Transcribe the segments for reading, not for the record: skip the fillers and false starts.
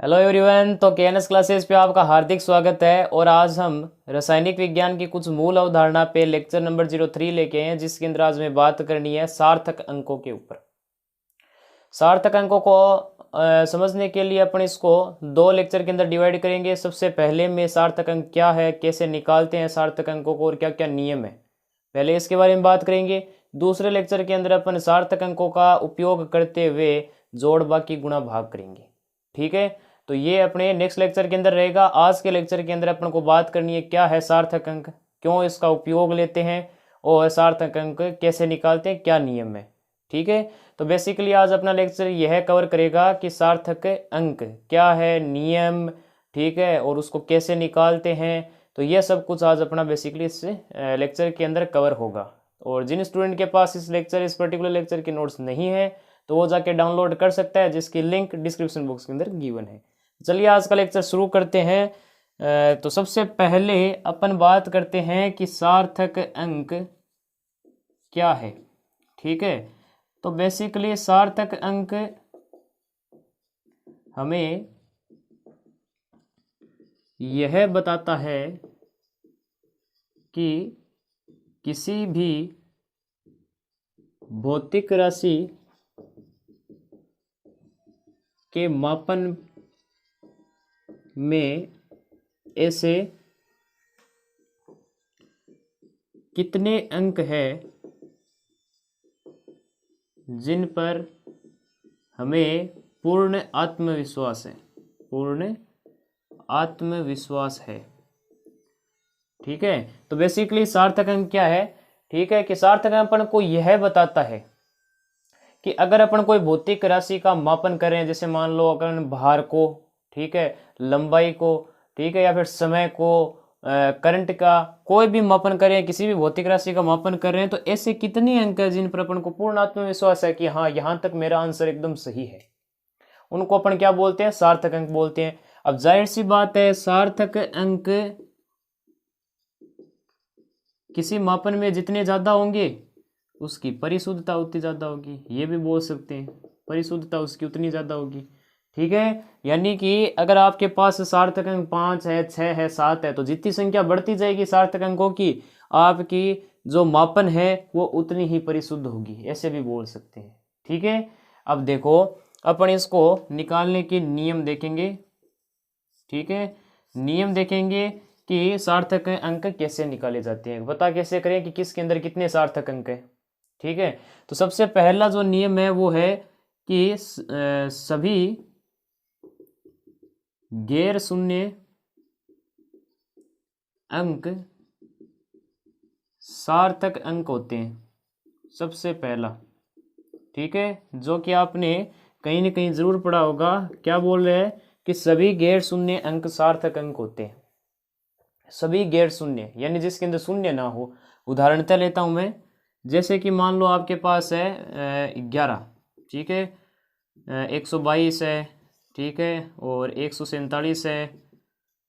Hello everyone. तो KNS classes पे आपका हार्दिक स्वागत है। और आज हम रासायनिक विज्ञान की कुछ मूल अवधारणा पे लेक्चर नंबर 03 लेके आए हैं, जिसके अंदर आज में बात करनी है सार्थक अंकों के ऊपर। सार्थक अंकों को समझने के लिए अपन इसको दो लेक्चर के अंदर डिवाइड करेंगे। सबसे पहले में सार्थक अंक क्या है, कैसे निकालते हैं सार्थक अंकों को और क्या क्या नियम है, पहले इसके बारे में बात करेंगे। दूसरे लेक्चर के अंदर अपन सार्थक अंकों का उपयोग करते हुए जोड़ बाकी गुणा भाग करेंगे। ठीक है, तो ये अपने नेक्स्ट लेक्चर के अंदर रहेगा। आज के लेक्चर के अंदर अपन को बात करनी है क्या है सार्थक अंक, क्यों इसका उपयोग लेते हैं और सार्थक अंक कैसे निकालते हैं, क्या नियम है। ठीक है, तो बेसिकली आज अपना लेक्चर यह कवर करेगा कि सार्थक अंक क्या है, नियम, ठीक है, और उसको कैसे निकालते हैं। तो यह सब कुछ आज अपना बेसिकली इस लेक्चर के अंदर कवर होगा। और जिन स्टूडेंट के पास इस पर्टिकुलर लेक्चर के नोट्स नहीं है तो वो जाके डाउनलोड कर सकता है, जिसकी लिंक डिस्क्रिप्शन बॉक्स के अंदर गिवन है। चलिए आज का लेक्चर शुरू करते हैं। तो सबसे पहले अपन बात करते हैं कि सार्थक अंक क्या है। ठीक है, तो बेसिकली सार्थक अंक हमें यह बताता है कि किसी भी भौतिक राशि के मापन में ऐसे कितने अंक है जिन पर हमें पूर्ण आत्मविश्वास है, पूर्ण आत्मविश्वास है। ठीक है, तो बेसिकली सार्थक अंक क्या है। ठीक है, कि सार्थक अंक अपन को यह बताता है कि अगर अपन कोई भौतिक राशि का मापन करें, जैसे मान लो अगर भार को, ठीक है, लंबाई को, ठीक है, या फिर समय को, करंट का कोई भी मापन करें, किसी भी भौतिक राशि का मापन कर रहे हैं, तो ऐसे कितने अंक है जिन पर अपन को पूर्ण आत्मविश्वास है कि हाँ यहां तक मेरा आंसर एकदम सही है, उनको अपन क्या बोलते हैं, सार्थक अंक बोलते हैं। अब जाहिर सी बात है, सार्थक अंक किसी मापन में जितने ज्यादा होंगे उसकी परिशुद्धता उतनी ज्यादा होगी, ये भी बोल सकते हैं, परिशुद्धता उसकी उतनी ज्यादा होगी। ठीक है, यानी कि अगर आपके पास सार्थक अंक 5 है, 6 है, 7 है, तो जितनी संख्या बढ़ती जाएगी सार्थक अंकों की, आपकी जो मापन है वो उतनी ही परिशुद्ध होगी, ऐसे भी बोल सकते हैं। ठीक है, अब देखो अपन इसको निकालने के नियम देखेंगे। ठीक है, नियम देखेंगे कि सार्थक अंक कैसे निकाले जाते हैं, पता कैसे करें कि किसके अंदर कितने सार्थक अंक है। ठीक है, तो सबसे पहला जो नियम है वो है कि सभी गैर शून्य अंक सार्थक अंक होते हैं, सबसे पहला। ठीक है, जो कि आपने कहीं ना कहीं जरूर पढ़ा होगा, क्या बोल रहे हैं कि सभी गैर शून्य अंक सार्थक अंक होते हैं। सभी गैर शून्य यानी जिसके अंदर शून्य ना हो। उदाहरणतः लेता हूं मैं, जैसे कि मान लो आपके पास है 11, ठीक है, 122 है, ठीक है, और 147 है,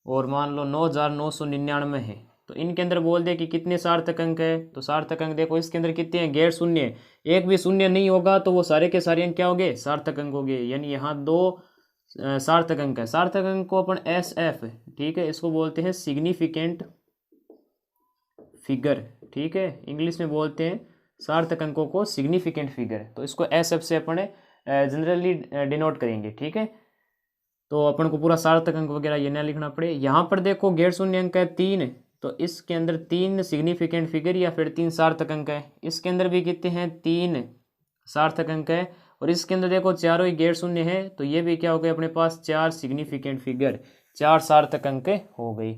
और मान लो 9999 है। तो इनके अंदर बोल दे कि कितने सार्थक अंक है, तो सार्थक अंक देखो इसके अंदर कितने हैं, गैर शून्य, एक भी शून्य नहीं होगा तो वो सारे के सारे अंक क्या होंगे, सार्थक अंक होंगे। यानी यहाँ दो सार्थक अंक है। सार्थक अंक को अपन एस एफ, ठीक है, इसको बोलते हैं सिग्निफिकेंट फिगर। ठीक है, इंग्लिश में बोलते हैं सार्थक अंकों को सिग्निफिकेंट फिगर, तो इसको एस एफ से अपन जनरली डिनोट करेंगे। ठीक है, तो अपन को पूरा सार्थक अंक वगैरह ये ना लिखना पड़े। यहाँ पर देखो गैर शून्य अंक है 3, तो इसके अंदर 3 सिग्निफिकेंट फिगर या फिर 3 सार्थक अंक है। इसके अंदर भी कितने हैं, 3 सार्थक अंक है। और इसके अंदर देखो चारों ही गैर शून्य है, तो ये भी क्या हो गए अपने पास, 4 सिग्निफिकेंट फिगर, 4 सार्थक अंक हो गई।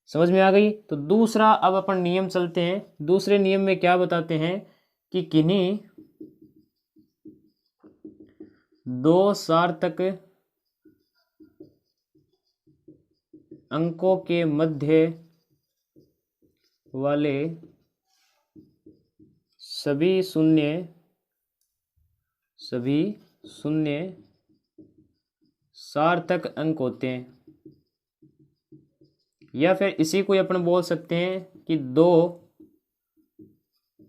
समझ में आ गई। तो दूसरा अब अपन नियम चलते हैं। दूसरे नियम में क्या बताते हैं कि किन्हीं दो सार्थक अंकों के मध्य वाले सभी शून्य सार्थक अंक होते हैं। या फिर इसी को अपन बोल सकते हैं कि दो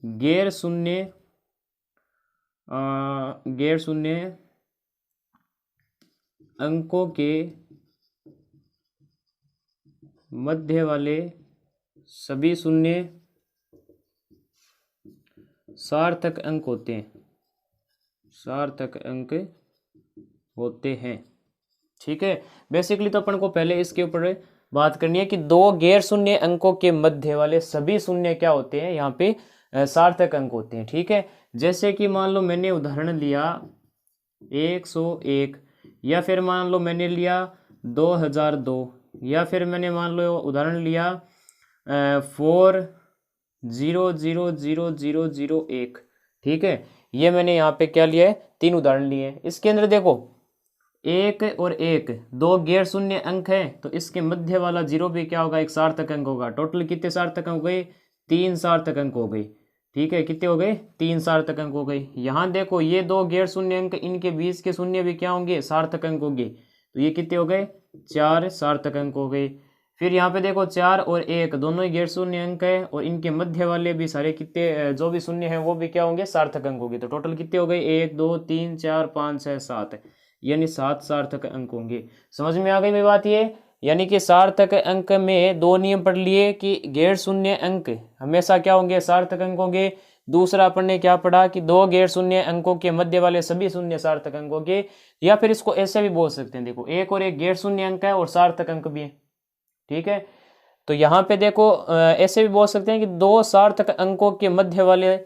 गैर शून्य अंकों के मध्य वाले सभी शून्य सार्थक अंक होते हैं, सार्थक अंक होते हैं। ठीक है, बेसिकली तो अपन को पहले इसके ऊपर बात करनी है कि दो गैर शून्य अंकों के मध्य वाले सभी शून्य क्या होते हैं, यहाँ पे सार्थक अंक होते हैं। ठीक है, जैसे कि मान लो मैंने उदाहरण लिया 101, या फिर मान लो मैंने लिया 2002, या फिर मैंने मान लो उदाहरण लिया 400001। ठीक है, ये मैंने यहाँ पे क्या लिया है, 3 उदाहरण लिए हैं। इसके अंदर देखो 1 और 1 दो गैर शून्य अंक है, तो इसके मध्य वाला 0 भी क्या होगा, एक सार्थक अंक होगा। टोटल कितने सार्थक अंक हो गए, 3 सार्थक अंक हो गए। ठीक है, कितने हो गए, 3 सार्थक अंक हो गए। यहाँ देखो ये दो गैर शून्य अंक, इनके बीच के शून्य भी क्या होंगे, सार्थक अंक होंगे। तो ये कितने हो गए, 4 सार्थक अंक हो गए। फिर यहाँ पे देखो 4 और 1 दोनों ही गैर शून्य अंक है, और इनके मध्य वाले भी सारे कितने जो भी शून्य है वो भी क्या होंगे, सार्थक अंक होंगे। तो टोटल कितने हो गए, 1 2 3 4 5 6 7, यानी 7 सार्थक अंक होंगे। समझ में आ गई मेरी बात ये। यानी कि सार्थक अंक में 2 नियम पढ़ लिए कि गैर शून्य अंक हमेशा क्या होंगे, सार्थक अंक होंगे। दूसरा अपन ने क्या पढ़ा कि दो गैर शून्य अंकों के मध्य वाले सभी शून्य सार्थक अंक होंगे। या फिर इसको ऐसे भी बोल सकते हैं, देखो 1 और 1 गैर शून्य अंक है और सार्थक अंक भी है। ठीक है, तो यहाँ पे देखो ऐसे भी बोल सकते हैं कि दो सार्थक अंकों के मध्य वाले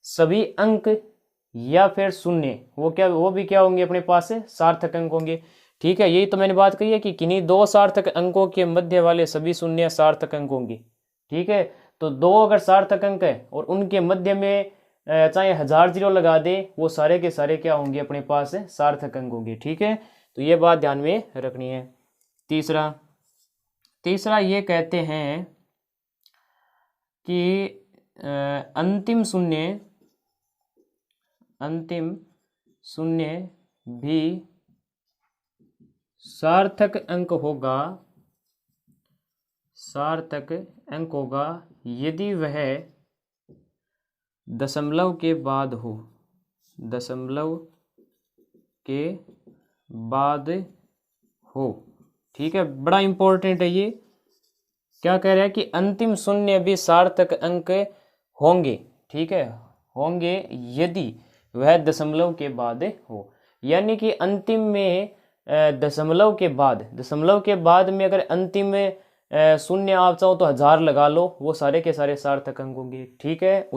सभी अंक या फिर शून्य वो भी क्या होंगे, अपने पास से सार्थक अंक होंगे। ठीक है, यही तो मैंने बात कही है कि किन्हीं दो सार्थक अंकों के मध्य वाले सभी शून्य सार्थक अंक होंगे। ठीक है, तो दो अगर सार्थक अंक है और उनके मध्य में चाहे 1000 जीरो लगा दे, वो सारे के सारे क्या होंगे, अपने पास से सार्थक अंक होंगे। ठीक है, तो ये बात ध्यान में रखनी है। तीसरा ये कहते हैं कि अंतिम शून्य भी सार्थक अंक होगा यदि वह दशमलव के बाद हो। ठीक है, बड़ा इंपॉर्टेंट है ये। क्या कह रहा है कि अंतिम शून्य भी सार्थक अंक होंगे। ठीक है, होंगे यदि वह दशमलव के बाद हो। यानी कि अंतिम में दशमलव के बाद में अगर अंतिम में शून्य आप चाहो तो 1000 लगा लो, वो सारे के सारे सार्थक अंक होंगे। ठीक है,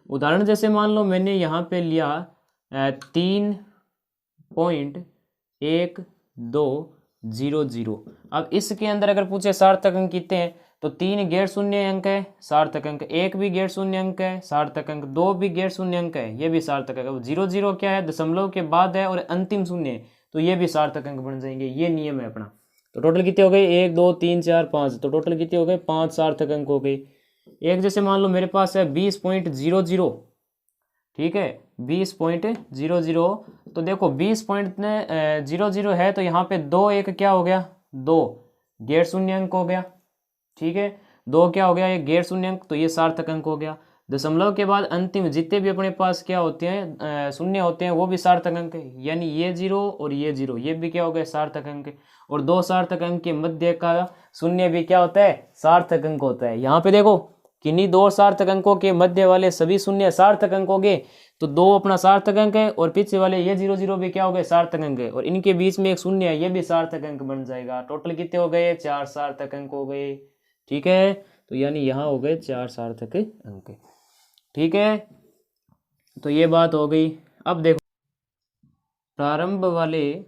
उदाहरण जैसे मान लो मैंने यहाँ पे लिया 3.1200। अब इसके अंदर अगर पूछे सार्थक अंक कितने हैं, तो 3 गैर शून्य अंक है, सार्थक अंक 1 भी गैर शून्य अंक है, सार्थक अंक 2 भी गैर शून्य अंक है, ये भी सार्थक अंक। 0 क्या है, दशमलव के बाद है और अंतिम शून्य है, तो ये भी सार्थक अंक बन जाएंगे। ये नियम है अपना। तो टोटल कितने हो गए, 1 2 3 4 5, तो टोटल कितने हो गए, 5 सार्थक अंक हो गए। एक जैसे मान लो मेरे पास है 20.00। ठीक है, 20.00, तो देखो 20.00 है, तो यहाँ पे 2 1 क्या हो गया, 2 गैर शून्य अंक हो गया। ठीक है, 2 क्या हो गया, ये गैर शून्य अंक, तो ये सार्थक अंक हो गया। दशमलव के बाद अंतिम जितने भी अपने पास क्या होते हैं, शून्य होते हैं, वो भी सार्थक अंक है। यानी ये 0 और ये 0, ये भी क्या हो गए, सार्थक अंक। और दो सार्थक अंक के मध्य का शून्य भी क्या होता है, सार्थक अंक होता है। यहाँ पे देखो किन्हीं दो सार्थक अंकों के मध्य वाले सभी शून्य सार्थक अंक हो गए, तो 2 अपना सार्थक अंक है और पीछे वाले ये 0 0 भी क्या हो गए, सार्थक अंक है, और इनके बीच में एक शून्य है, ये भी सार्थक अंक बन जाएगा। टोटल कितने हो गए, 4 सार्थक अंक हो गए। ठीक है, तो यानी यहाँ हो गए 4 सार्थक अंक। ठीक है, तो ये बात हो गई। अब देखो प्रारंभ वाले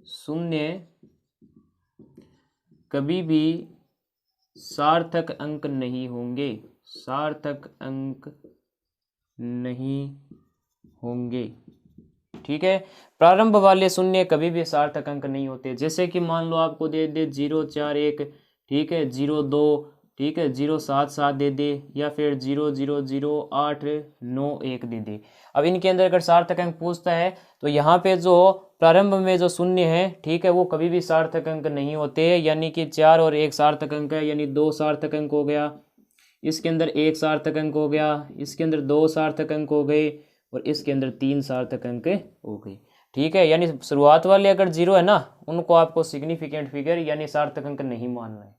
शून्य कभी भी सार्थक अंक नहीं होंगे, सार्थक अंक नहीं होंगे। ठीक है, प्रारंभ वाले शून्य कभी भी सार्थक अंक नहीं होते। जैसे कि मान लो आपको दे दे 0 4 1, ठीक है, 0 2, ठीक है, 0 7 7 दे दे, या फिर 0 0 0 8 9 1 दे दे। अब इनके अंदर अगर सार्थक अंक पूछता है, तो यहाँ पे जो प्रारंभ में जो शून्य है, ठीक है, वो कभी भी सार्थक अंक नहीं होते। यानी कि 4 और 1 सार्थक अंक है, यानी 2 सार्थक अंक हो गया। इसके अंदर 1 सार्थक अंक हो गया, इसके अंदर 2 सार्थक अंक हो गए, और इसके अंदर 3 सार्थक अंक हो गए। ठीक है, यानी शुरुआत वाले अगर 0 है ना, उनको आपको सिग्निफिकेंट फिगर यानी सार्थक अंक नहीं मानना है।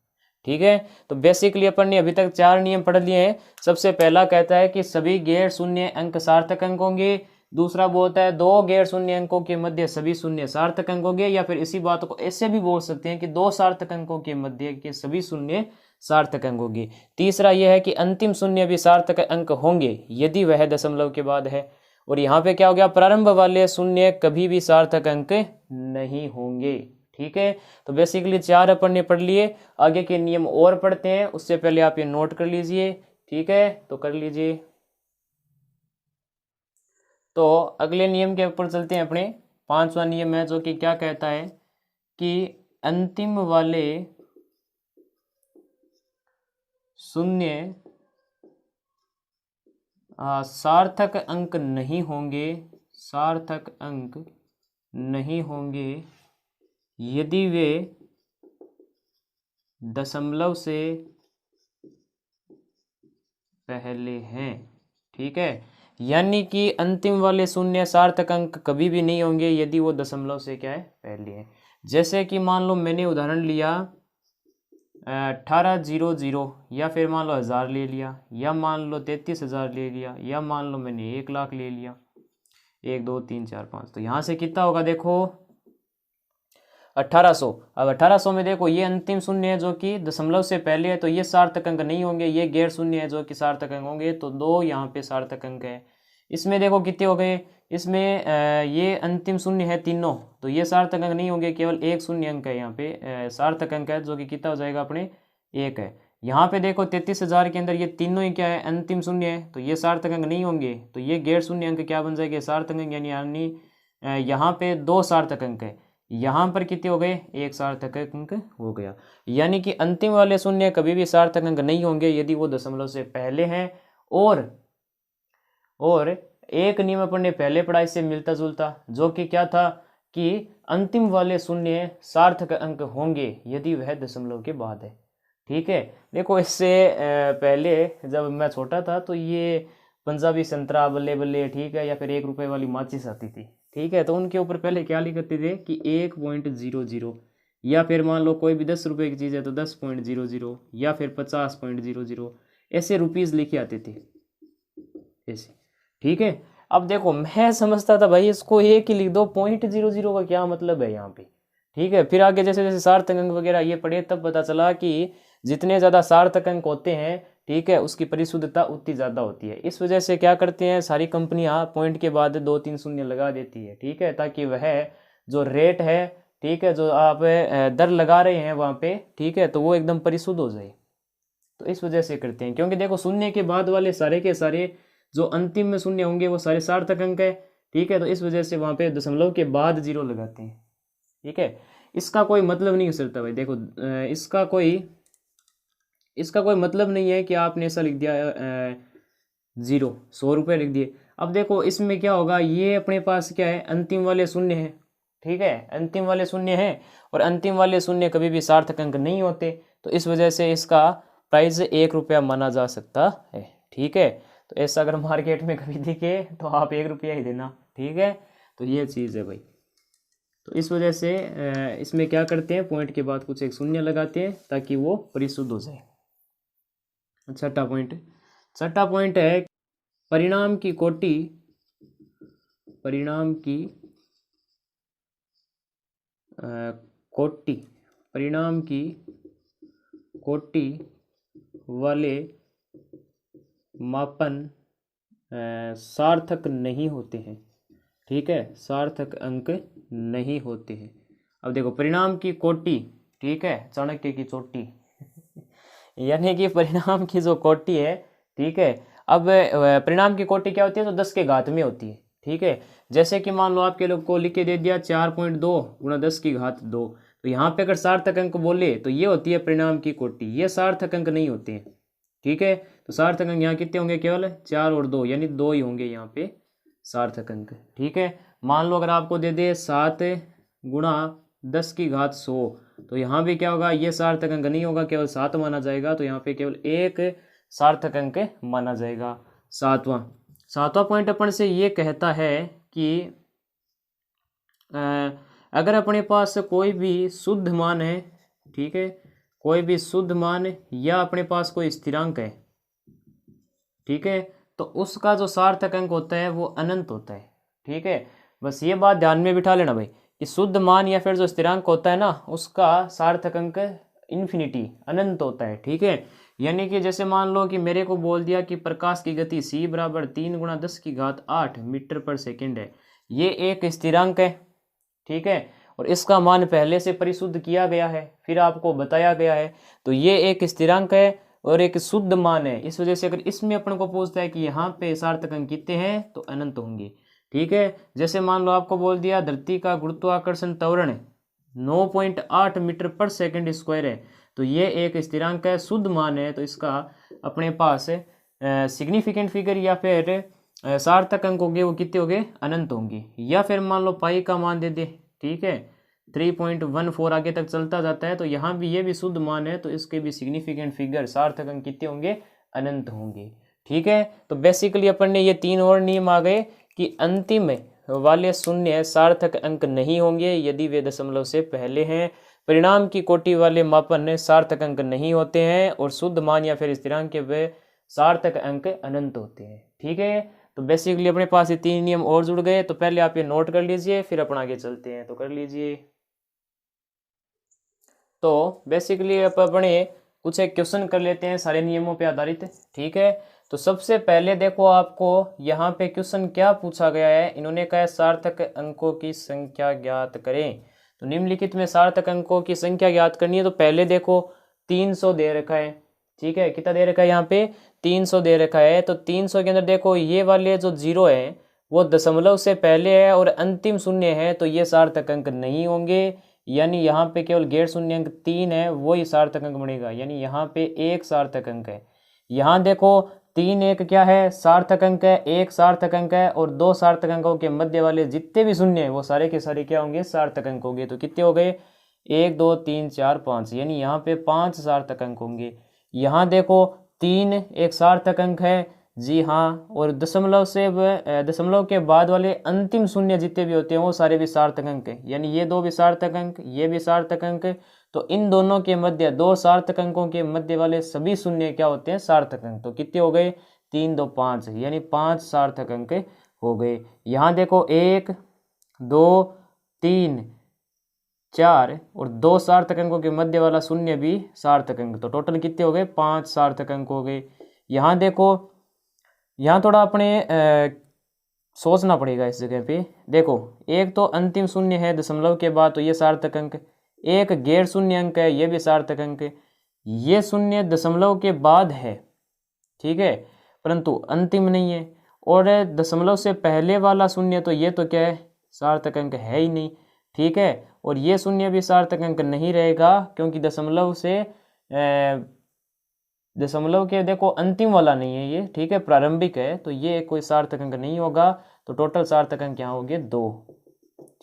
ठीक है, तो बेसिकली अपन ने अभी तक 4 नियम पढ़ लिए हैं। सबसे पहला कहता है कि सभी गैर शून्य अंक सार्थक अंक होंगे। दूसरा बोलता है 2 गैर शून्य अंकों के मध्य सभी शून्य सार्थक अंक होंगे, या फिर इसी बात को ऐसे भी बोल सकते हैं कि 2 सार्थक अंकों के मध्य के सभी शून्य सार्थक अंक होंगे। तीसरा यह है कि अंतिम शून्य भी सार्थक अंक होंगे यदि वह दशमलव के बाद है। और यहाँ पे क्या हो गया, प्रारंभ वाले शून्य कभी भी सार्थक अंक नहीं होंगे। ठीक है, तो बेसिकली 4 अपन ने पढ़ लिए। आगे के नियम और पढ़ते हैं, उससे पहले आप ये नोट कर लीजिए। ठीक है, तो कर लीजिए। तो अगले नियम के ऊपर चलते हैं अपने। 5वां नियम है जो कि क्या कहता है कि अंतिम वाले शून्य सार्थक अंक नहीं होंगे, सार्थक अंक नहीं होंगे यदि वे दशमलव से पहले हैं। ठीक है, यानी कि अंतिम वाले शून्य सार्थक अंक कभी भी नहीं होंगे यदि वो दशमलव से क्या है, पहले है। जैसे कि मान लो मैंने उदाहरण लिया 1800, या फिर मान लो 1000 ले लिया, या मान लो 33,000 ले लिया, या मान लो मैंने 1 लाख ले लिया। 1 2 3 4 5, तो यहाँ से कितना होगा देखो 1800। अब 1800 में देखो ये अंतिम शून्य है जो कि दशमलव से पहले है, तो ये सार्थक अंक नहीं होंगे। ये गैर शून्य है जो कि सार्थक अंक होंगे, तो 2 यहाँ पे सार्थक अंक है। इसमें देखो कितने हो गए, इसमें ये अंतिम शून्य है तीनों, तो ये सार्थक अंक नहीं होंगे, केवल 1 शून्य अंक है यहाँ पे सार्थक अंक है जो कि कितना हो जाएगा अपने 1 है। यहाँ पे देखो 33,000 के अंदर ये तीनों ही क्या है, अंतिम शून्य है, तो ये सार्थक अंक नहीं होंगे, तो ये गैर शून्य अंक क्या बन जाएंगे, सार्थक अंक। यानी यहाँ पे 2 सार्थक अंक है, यहाँ पर कितने हो गए, 1 सार्थक अंक हो गया। यानी कि अंतिम वाले शून्य कभी भी सार्थक अंक नहीं होंगे यदि वो दशमलव से पहले हैं। और एक नियम अपन ने पहले पढ़ा इससे मिलता जुलता, जो कि क्या था कि अंतिम वाले शून्य सार्थक अंक होंगे यदि वह दशमलव के बाद है। ठीक है, देखो इससे पहले जब मैं छोटा था तो ये पंजाबी संतरा बल्ले बल्ले, ठीक है, या फिर 1 रुपए वाली माचिस आती थी। ठीक है, तो उनके ऊपर पहले क्या लिखते थे कि 1.00, या फिर मान लो कोई भी 10 रुपए की चीज़ है तो 10.00, या फिर 50.00, ऐसे रुपीज़ लिखे आते थे ऐसे। ठीक है, अब देखो मैं समझता था भाई इसको 1 ही लिख दो, 0.00 का क्या मतलब है यहाँ पे। ठीक है, फिर आगे जैसे जैसे सार्थक अंक वगैरह ये पढ़े तब पता चला कि जितने ज़्यादा सार्थक अंक होते हैं, ठीक है, उसकी परिशुद्धता उतनी ज़्यादा होती है। इस वजह से क्या करते हैं सारी कंपनियां पॉइंट के बाद 2-3 शून्य लगा देती है। ठीक है, ताकि वह जो रेट है, ठीक है, जो आप दर लगा रहे हैं वहाँ पे, ठीक है, तो वो एकदम परिशुद्ध हो जाए। तो इस वजह से करते हैं, क्योंकि देखो शून्य के बाद वाले सारे के सारे जो अंतिम में शून्य होंगे वो सारे सार्थक अंक है। ठीक है, तो इस वजह से वहाँ पे दशमलव के बाद 0 लगाते हैं। ठीक है, इसका कोई मतलब नहीं हो सकता भाई, देखो इसका कोई मतलब नहीं है कि आपने ऐसा लिख दिया 0, 100 रुपये लिख दिए। अब देखो इसमें क्या होगा, ये अपने पास क्या है, अंतिम वाले शून्य है। ठीक है, अंतिम वाले शून्य है, और अंतिम वाले शून्य कभी भी सार्थक अंक नहीं होते, तो इस वजह से इसका प्राइस 1 रुपया माना जा सकता है। ठीक है, तो ऐसा अगर मार्केट में कभी दिखे तो आप 1 रुपया ही देना। ठीक है, तो ये चीज़ है भाई। तो इस वजह से इसमें क्या करते हैं, पॉइंट के बाद कुछ एक शून्य लगाते हैं ताकि वो परिशुद्ध हो जाए। छठा पॉइंट है परिणाम की कोटि वाले मापन सार्थक नहीं होते हैं। ठीक है, सार्थक अंक नहीं होते हैं। अब देखो परिणाम की कोटि, ठीक है, चाणक्य की चोटी यानी कि परिणाम की जो कोटि है, ठीक है। अब परिणाम की कोटि क्या होती है, तो 10 के घात में होती है। ठीक है, जैसे कि मान लो आपके लोग को लिख के दे दिया 4.2 गुणा 10 की घात 2, तो यहाँ पे अगर सार्थक अंक बोले तो ये होती है परिणाम की कोटि, ये सार्थक अंक नहीं होते हैं। ठीक है, तो सार्थक अंक यहाँ कितने होंगे, केवल 4 और 2 यानी 2 ही होंगे यहाँ पे सार्थक अंक। ठीक है, मान लो अगर आपको दे दे 7 गुणा 10 की घात 100, तो यहाँ भी क्या होगा, ये सार्थक अंक नहीं होगा, केवल 7 माना जाएगा, तो यहाँ पे केवल एक सार्थक अंक माना जाएगा, 7वां। सातवां पॉइंट अपन से ये कहता है कि अगर अपने पास कोई भी शुद्ध मान है, ठीक है, कोई भी शुद्ध मान या अपने पास कोई स्थिरांक है, ठीक है, तो उसका जो सार्थक अंक होता है वो अनंत होता है। ठीक है, बस ये बात ध्यान में बिठा लेना भाई कि शुद्ध मान या फिर जो स्थिरांक होता है ना उसका सार्थक अंक इन्फिनिटी अनंत होता है। ठीक है, यानी कि जैसे मान लो कि मेरे को बोल दिया कि प्रकाश की गति c बराबर 3 × 10⁸ मीटर पर सेकेंड है, ये एक स्थिरांक है। ठीक है, और इसका मान पहले से परिशुद्ध किया गया है, फिर आपको बताया गया है, तो ये एक स्थिरांक है और एक शुद्ध मान है। इस वजह से अगर इसमें अपन को पूछता है कि यहाँ पे सार्थक अंक कितने हैं तो अनंत होंगे। ठीक है, जैसे मान लो आपको बोल दिया धरती का गुरुत्वाकर्षण त्वरण 9.8 मीटर पर सेकंड स्क्वायर है, तो ये एक स्थिरांक है, शुद्ध मान है, तो इसका अपने पास सिग्निफिकेंट फिगर या फिर सार्थक अंक होंगे वो कितने होंगे, अनंत होंगे। या फिर मान लो पाई का मान दे दे, ठीक है, 3.14 आगे तक चलता जाता है, तो यहाँ भी ये भी शुद्ध मान है, तो इसके भी सिग्निफिकेंट फिगर सार्थक अंक कितने होंगे, अनंत होंगे। ठीक है, तो बेसिकली अपन ने ये 3 और नियम आ गए कि अंतिम वाले शून्य सार्थक अंक नहीं होंगे यदि वे दशमलव से पहले हैं, परिणाम की कोटि वाले मापन सार्थक अंक नहीं होते हैं, और शुद्ध मान या फिर स्थिरांक के वे सार्थक अंक अनंत होते हैं। ठीक है, तो बेसिकली अपने पास ये 3 नियम और जुड़ गए, तो पहले आप ये नोट कर लीजिए, फिर अपन आगे चलते हैं, तो कर लीजिए। तो बेसिकली अपने कुछ एक क्वेश्चन कर लेते हैं सारे नियमों पे आधारित। ठीक है, तो सबसे पहले देखो आपको यहाँ पे क्वेश्चन क्या पूछा गया है, इन्होंने कहा सार्थक अंकों की संख्या ज्ञात करें। तो निम्नलिखित में सार्थक अंकों की संख्या ज्ञात करनी है, तो पहले देखो 300 दे रखा है। ठीक है, कितना दे रखा है, यहाँ पे 300 दे रखा है, तो 300 के अंदर देखो ये वाले जो 0 है वो दशमलव से पहले है और अंतिम शून्य है, तो ये सार्थक अंक नहीं होंगे, यानी यहाँ पे केवल गैर शून्य अंक 3 है, वही सार्थक अंक बनेगा, यानी यहाँ पे एक सार्थक अंक है। यहाँ देखो 3 एक क्या है, सार्थक अंक है, एक सार्थक अंक है, और 2 सार्थक अंकों के मध्य वाले जितने भी शून्य है वो सारे के सारे क्या होंगे, सार्थक अंक होंगे। तो कितने हो गए, 1 2 3 4 5, यानी यहाँ पे 5 सार्थक अंक होंगे। यहाँ देखो 3 एक सार्थक अंक है, जी हाँ, और दशमलव के बाद वाले अंतिम शून्य जितने भी होते हैं वो सारे भी सार्थक अंक है, यानी ये 2 भी सार्थक अंक, ये भी सार्थक अंक, तो इन दोनों के मध्य 2 सार्थक अंकों के मध्य वाले सभी शून्य क्या होते हैं, सार्थक अंक। तो कितने हो गए, 3 2 5, यानी 5 सार्थक अंक हो गए। यहाँ देखो 1 2 3 4 और 2 सार्थक अंकों के मध्य वाला शून्य भी सार्थक अंक, तो टोटल कितने हो गए, 5 सार्थक अंक हो गए। यहाँ देखो, यहाँ थोड़ा अपने सोचना पड़ेगा इस जगह पे। देखो एक तो अंतिम शून्य है दशमलव के बाद, तो ये सार्थक अंक, एक गैर शून्य अंक है, ये भी सार्थक अंक, ये शून्य दशमलव के बाद है, ठीक है, परंतु अंतिम नहीं है, और दशमलव से पहले वाला शून्य तो ये तो क्या है, सार्थक अंक है ही नहीं। ठीक है, और ये शून्य भी सार्थक अंक नहीं रहेगा, क्योंकि दशमलव के देखो अंतिम वाला नहीं है ये, ठीक है, प्रारंभिक है, तो ये कोई सार्थक अंक नहीं होगा। तो टोटल सार्थक अंक यहाँ हो गए 2।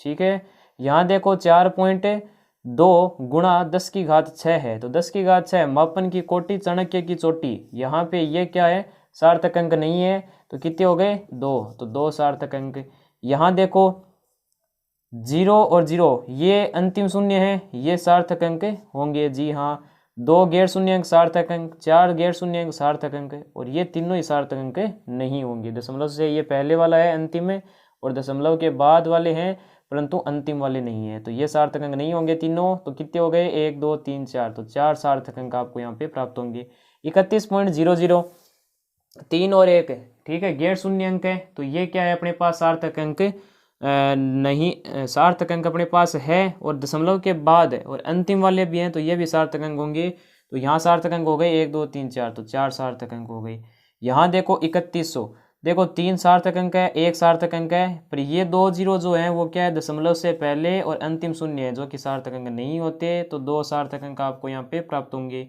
ठीक है, यहाँ देखो 4.2 गुणा 10 की घात 6 है, तो 10 की घात 6 मापन की कोटि चाणक्य की चोटी, यहाँ पे ये क्या है, सार्थक अंक नहीं है, तो कितने हो गए, 2, तो 2 सार्थक अंक। यहाँ देखो 0 और 0 ये अंतिम शून्य है, ये सार्थक अंक होंगे, जी हाँ, 2 गैर शून्य अंक सार्थक अंक, 4 गैर शून्य अंक सार्थक अंक, और ये तीनों ही सार्थक अंक नहीं होंगे। दशमलव से ये पहले वाला है अंतिम में, और दशमलव के बाद वाले हैं परंतु अंतिम वाले नहीं है, तो ये सार्थक अंक नहीं होंगे तीनों। तो कितने हो गए, 1 2 3 4, तो 4 सार्थक अंक आपको यहाँ पे प्राप्त होंगे। 31.00 3 और 1, ठीक है, गैर शून्य अंक है, तो ये क्या है, अपने पास सार्थक अंक नहीं, सार्थक अंक अपने पास है, और दशमलव के बाद है और अंतिम वाले भी हैं, तो ये भी सार्थक अंक होंगे। तो यहाँ सार्थक अंक हो गए 1 2 3 4, तो 4 सार्थक अंक हो गए। यहाँ देखो 3100, देखो 3 सार्थक अंक है, 1 सार्थक अंक है, पर ये 2 0 जो है वो क्या है, दशमलव से पहले और अंतिम शून्य है, जो कि सार्थक अंक नहीं होते, तो 2 सार्थक अंक आपको यहाँ पे प्राप्त होंगे।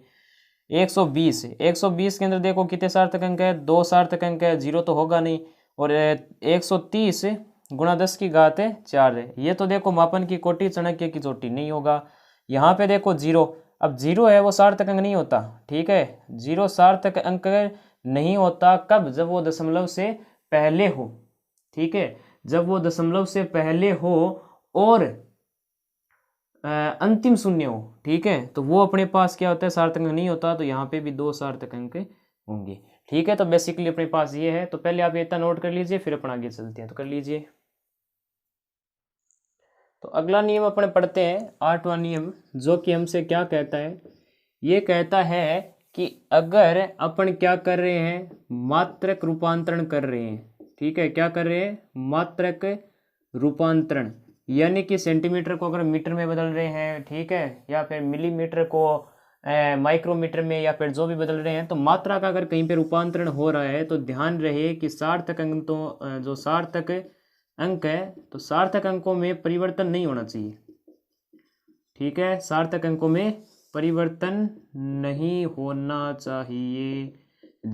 120 के अंदर देखो कितने सार्थक अंक है, 2 सार्थक अंक है, 0 तो होगा नहीं, और 130 गुणा 10 की घात 4 है, ये तो देखो मापन की कोटि चाणक्य की चोटी नहीं होगा। यहाँ पे देखो 0, अब 0 है वो सार्थक अंक नहीं होता, ठीक है, 0 सार्थक अंक नहीं होता, कब, जब वो दशमलव से पहले हो, ठीक है, जब वो दशमलव से पहले हो और अंतिम शून्य हो, ठीक है, तो वो अपने पास क्या होता है, सार्थक अंक नहीं होता, तो यहाँ पे भी 2 सार्थक अंक होंगे, ठीक है। तो बेसिकली अपने पास ये है, तो पहले आप ये इतना नोट कर लीजिए, फिर अपन आगे चलते हैं, तो कर लीजिए। तो अगला नियम अपन पढ़ते हैं, 8वां नियम, जो कि हमसे क्या कहता है, ये कहता है कि अगर अपन क्या कर रहे हैं, मात्रक रूपांतरण कर रहे हैं, ठीक है, क्या कर रहे हैं, मात्रक रूपांतरण, यानी कि सेंटीमीटर को अगर मीटर में बदल रहे हैं, ठीक है, या फिर मिलीमीटर को माइक्रोमीटर में, या फिर जो भी बदल रहे हैं, तो मात्रा का अगर कहीं पे रूपांतरण हो रहा है तो ध्यान रहे कि सार्थक अंक, तो जो सार्थक अंक है, तो सार्थक अंकों में परिवर्तन नहीं होना चाहिए, ठीक है, सार्थक अंकों में परिवर्तन नहीं होना चाहिए।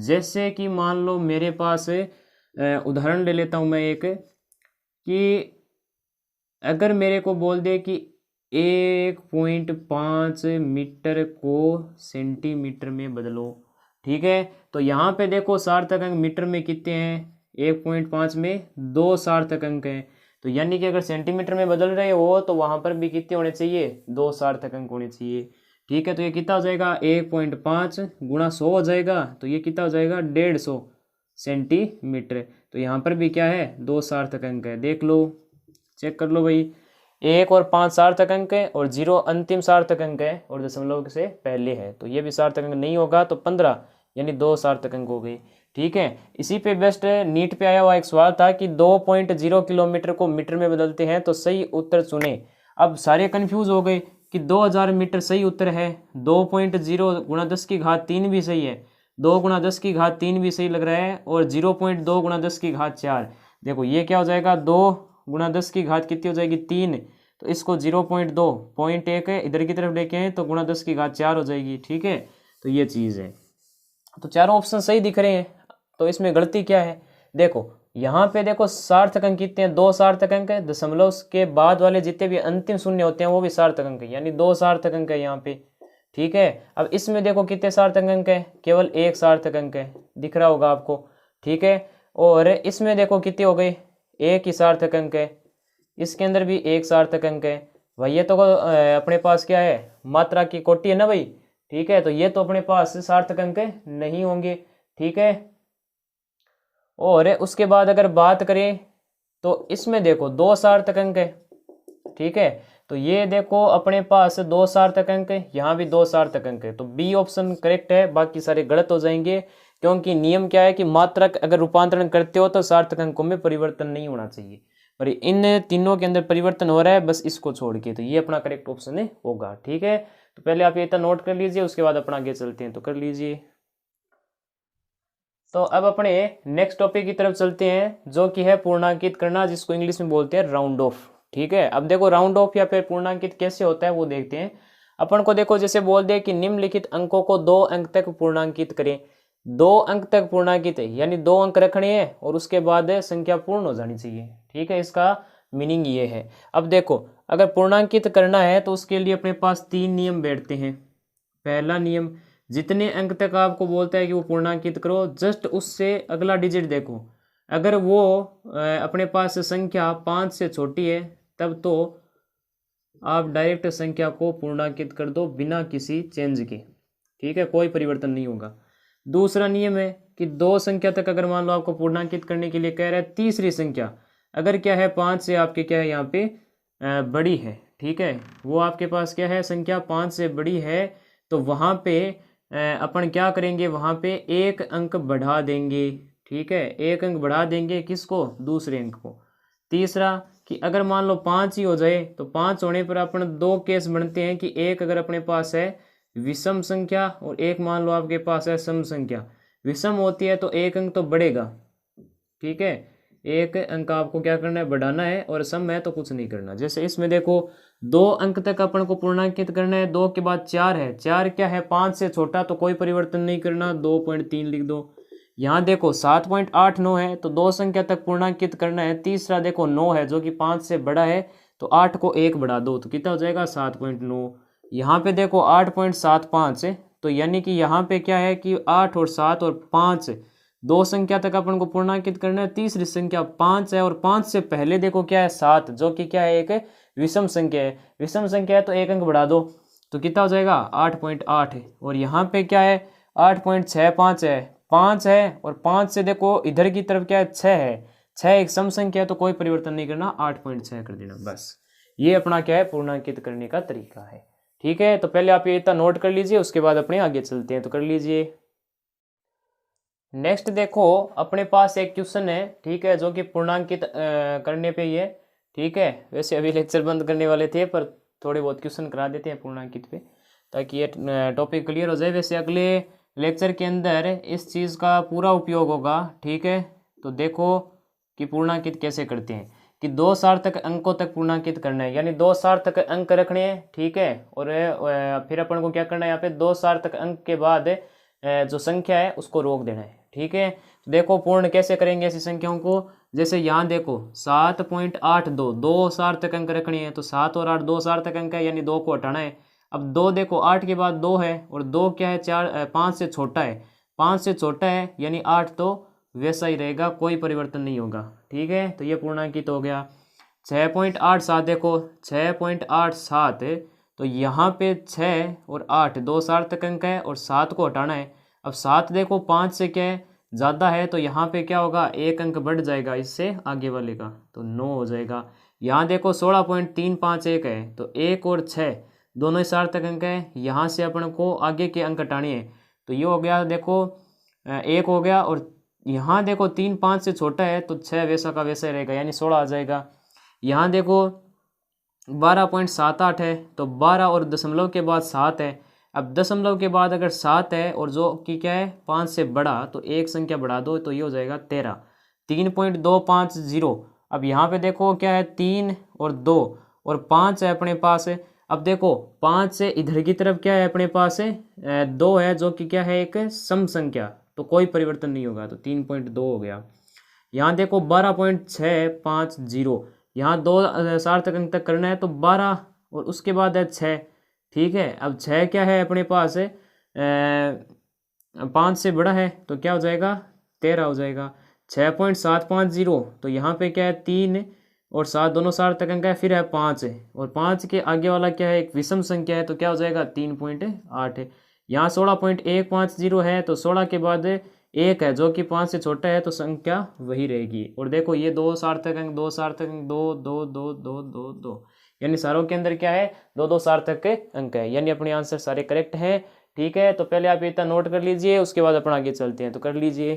जैसे कि मान लो मेरे पास उदाहरण ले लेता हूं मैं एक, कि अगर मेरे को बोल दे कि 1.5 मीटर को सेंटीमीटर में बदलो, ठीक है, तो यहाँ पे देखो सार्थक अंक मीटर में कितने हैं, 1.5 में 2 सार्थक अंक हैं, तो यानी कि अगर सेंटीमीटर में बदल रहे हो तो वहाँ पर भी कितने होने चाहिए, 2 सार्थक अंक होने चाहिए, ठीक है। तो ये कितना हो जाएगा, 1.5 गुणा 100 हो जाएगा, तो ये कितना हो जाएगा, 150 सेंटीमीटर। तो यहाँ पर भी क्या है, 2 सार्थक अंक है, देख लो, चेक कर लो भाई, 1 और 5 सार्थक अंक है, और 0 अंतिम सार्थक अंक है, और दशमलव से पहले है, तो ये भी सार्थक अंक नहीं होगा, तो 15 यानी 2 सार्थक अंक हो गए, ठीक है। इसी पे बेस्ट नीट पे आया हुआ एक सवाल था कि 2.0 किलोमीटर को मीटर में बदलते हैं तो सही उत्तर चुने। अब सारे कंफ्यूज हो गए कि 2000 मीटर सही उत्तर है, 2.0 गुणा 10 की घात 3 भी सही है, 2 गुणा 10 की घात 3 भी सही लग रहा है, और 0.2 गुणा 10 की घात 4, देखो ये क्या हो जाएगा, 2 गुणा 10 की घात कितनी हो जाएगी, 3, तो इसको 0.2 0.1 है, इधर की तरफ लेके आए तो गुणा 10 की घात 4 हो जाएगी, ठीक है। तो ये चीज़ है, तो चारों ऑप्शन सही दिख रहे हैं, तो इसमें गलती क्या है, देखो यहाँ पे देखो सार्थक अंक कितने हैं, 2 सार्थक अंक है, दशमलव के बाद वाले जितने भी अंतिम शून्य होते हैं वो भी सार्थक अंक है, यानी 2 सार्थक अंक है यहाँ पे, ठीक है। अब इसमें देखो कितने सार्थक अंक है, केवल 1 सार्थक अंक है, दिख रहा होगा आपको, ठीक है। और इसमें देखो कितने हो गए, 1 ही सार्थक अंक है, इसके अंदर भी 1 सार्थक अंक है भाई, ये तो अपने पास क्या है, मात्रा की कोटि है ना भाई, ठीक है, तो ये तो अपने पास सार्थक अंक नहीं होंगे, ठीक है। और उसके बाद अगर बात करें तो इसमें देखो 2 सार्थक अंक है, ठीक है, तो ये देखो अपने पास 2 सार्थक अंक है, यहाँ भी 2 सार्थक अंक है, तो बी ऑप्शन करेक्ट है, बाकी सारे गलत हो जाएंगे, क्योंकि नियम क्या है कि मात्रक अगर रूपांतरण करते हो तो सार्थक अंकों में परिवर्तन नहीं होना चाहिए, पर इन तीनों के अंदर परिवर्तन हो रहा है, बस इसको छोड़ के, तो ये अपना करेक्ट ऑप्शन होगा, ठीक है। तो पहले आप ये इतना नोट कर लीजिए, उसके बाद अपना आगे चलते हैं, तो कर लीजिए। तो अब अपने नेक्स्ट टॉपिक की तरफ चलते हैं, जो कि है पूर्णांकित करना, जिसको इंग्लिश में बोलते हैं राउंड ऑफ, ठीक है। अब देखो राउंड ऑफ या फिर पूर्णांकित कैसे होता है वो देखते हैं अपन को। देखो जैसे बोल दे कि निम्नलिखित अंकों को 2 अंक तक पूर्णांकित करें, 2 अंक तक पूर्णांकित है, यानी 2 अंक रखने हैं और उसके बाद संख्या पूर्ण हो जानी चाहिए, ठीक है, इसका मीनिंग ये है। अब देखो अगर पूर्णांकित करना है तो उसके लिए अपने पास 3 नियम बैठते हैं। पहला नियम, जितने अंक तक आपको बोलता है कि वो पूर्णांकित करो, जस्ट उससे अगला डिजिट देखो, अगर वो अपने पास संख्या 5 से छोटी है तब तो आप डायरेक्ट संख्या को पूर्णांकित कर दो बिना किसी चेंज के, ठीक है, कोई परिवर्तन नहीं होगा। दूसरा नियम है कि 2 संख्या तक अगर मान लो आपको पूर्णांकित करने के लिए कह रहा है, तीसरी संख्या अगर क्या है 5 से आपके क्या है यहाँ पे बड़ी है, ठीक है, वो आपके पास क्या है संख्या 5 से बड़ी है, तो वहाँ पे अपन क्या करेंगे, वहाँ पे 1 अंक बढ़ा देंगे, ठीक है, 1 अंक बढ़ा देंगे, किसको, दूसरे अंक को। तीसरा कि अगर मान लो 5 ही हो जाए तो 5 होने पर अपन 2 केस बनते हैं कि एक अगर अपने पास है विषम संख्या और एक मान लो आपके पास है सम संख्या। विषम होती है तो 1 अंक तो बढ़ेगा, ठीक है, 1 अंक आपको क्या करना है, बढ़ाना है, और सम है तो कुछ नहीं करना। जैसे इसमें देखो 2 अंक तक अपन को पूर्णांकित करना है, 2 के बाद 4 है, 4 क्या है 5 से छोटा, तो कोई परिवर्तन नहीं करना, 2.3 लिख दो। यहाँ देखो 7.89 है तो 2 संख्या तक पूर्णांकित करना है। तीसरा देखो 9 है जो कि 5 से बड़ा है, तो 8 को 1 बढ़ा दो तो कितना हो जाएगा 7.9। यहाँ पे देखो 8.75 है, तो यानी कि यहाँ पे क्या है कि 8 और 7 और 5 2 संख्या तक अपन को पूर्णांकित करना है। तीसरी संख्या 5 है और 5 से पहले देखो क्या है 7, जो कि क्या है एक विषम संख्या है। विषम संख्या है तो एक अंक बढ़ा दो तो कितना हो जाएगा 8.8 है। और यहाँ पे क्या है 8.65 है, 5 है और 5 से देखो इधर की तरफ क्या है 6 है। 6 एक सम संख्या है तो कोई परिवर्तन नहीं करना, 8.6 कर देना बस। ये अपना क्या है पूर्णांकित करने का तरीका है। ठीक है, तो पहले आप ये इतना नोट कर लीजिए, उसके बाद अपने आगे चलते हैं। तो कर लीजिए। नेक्स्ट देखो अपने पास एक क्वेश्चन है, ठीक है, जो कि पूर्णांकित करने पे ही है। ठीक है, वैसे अभी लेक्चर बंद करने वाले थे पर थोड़े बहुत क्वेश्चन करा देते हैं पूर्णांकित पे ताकि ये टॉपिक क्लियर हो जाए। वैसे अगले लेक्चर के अंदर इस चीज़ का पूरा उपयोग होगा। ठीक है, तो देखो कि पूर्णांकित कैसे करते हैं, कि 2 सार्थक अंकों तक पूर्णांकित करना है, यानी 2 सार्थक अंक रखने हैं। ठीक है, और फिर अपन को क्या करना है, यहाँ पे 2 सार्थक अंक के बाद जो संख्या है उसको रोक देना है। ठीक है, तो देखो पूर्ण कैसे करेंगे ऐसी संख्याओं को। जैसे यहाँ देखो 7.82, 2 सार्थक अंक रखने हैं तो 7 और 8 2 सार्थक अंक है, यानी 2 को हटाना है। अब 2 देखो 8 के बाद 2 है और 2 क्या है 5 से छोटा है, 5 से छोटा है यानी 8 तो वैसा ही रहेगा, कोई परिवर्तन नहीं होगा। ठीक है, तो ये पूर्णांकित हो गया। 6.87 देखो 6.87 है तो यहाँ पे 6 और 8 2 सार्थक अंक है और 7 को हटाना है। अब 7 देखो 5 से क्या है ज़्यादा है तो यहाँ पे क्या होगा एक अंक बढ़ जाएगा इससे आगे वाले का, तो 9 हो जाएगा। यहाँ देखो 16.351 है तो 1 और 6 दोनों ही सार्थक अंक है, यहाँ से अपन को आगे के अंक हटाने हैं तो ये हो गया देखो 1 हो गया। और यहाँ देखो 3 5 से छोटा है तो 6 वैसा का वैसा ही रहेगा, यानी 16 आ जाएगा। यहाँ देखो 12.78 है तो 12 और दशमलव के बाद 7 है। अब दशमलव के बाद अगर 7 है और जो कि क्या है 5 से बड़ा तो एक संख्या बढ़ा दो तो ये हो जाएगा 13। 3.250। अब यहाँ पे देखो क्या है 3 और 2 और 5 है अपने पास। अब देखो 5 से इधर की तरफ क्या है अपने पास 2 है जो कि क्या है एक सम संख्या, तो कोई परिवर्तन नहीं होगा, तो 3.2 हो गया। यहाँ देखो 12.650, यहाँ 2 सार्थक अंक तक करना है तो 12 और उसके बाद है 6। ठीक है, अब 6 क्या है अपने पास 5 से बड़ा है तो क्या हो जाएगा 13 हो जाएगा। 6.750 तो यहाँ पे क्या है 3 और 7 दोनों सार्थक अंक है, फिर है 5 है और 5 के आगे वाला क्या है एक विषम संख्या है तो क्या हो जाएगा 3.8 है। यहाँ 16.150 है तो 16 के बाद 1 है जो कि 5 से छोटा है तो संख्या वही रहेगी। और देखो ये 2 सार्थक अंक 2 सार्थक अंक 2 2 2 2 2 2 यानी सारों के अंदर क्या है 2 सार्थक अंक है, यानी अपने आंसर सारे करेक्ट हैं। ठीक है, तो पहले आप इतना नोट कर लीजिए, उसके बाद अपन आगे चलते हैं। तो कर लीजिए।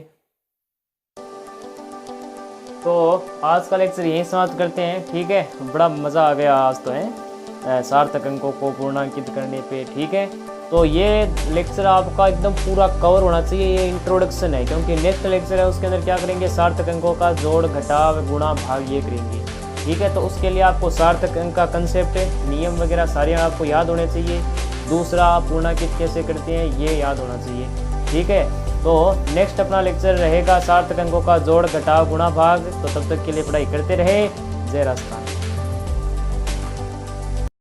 तो आज का लेक्चर यहीं समाप्त करते हैं। ठीक है, बड़ा मज़ा आ गया आज तो है सार्थक अंकों को पूर्णांकित करने पे। ठीक है, तो ये लेक्चर आपका एकदम पूरा कवर होना चाहिए, ये इंट्रोडक्शन है, क्योंकि नेक्स्ट लेक्चर है उसके अंदर क्या करेंगे सार्थक अंकों का जोड़ घटाव गुणा भाग ये करेंगे। ठीक है, तो उसके लिए आपको सार्थक अंक का कंसेप्ट नियम वगैरह सारे आपको याद होने चाहिए। दूसरा पूर्णांकित कैसे करते हैं ये याद होना चाहिए। ठीक है, तो नेक्स्ट अपना लेक्चर रहेगा सार्थक अंकों का जोड़ घटाव गुणा भाग। तो तब तक के लिए पढ़ाई करते रहे। जय राजस्थान।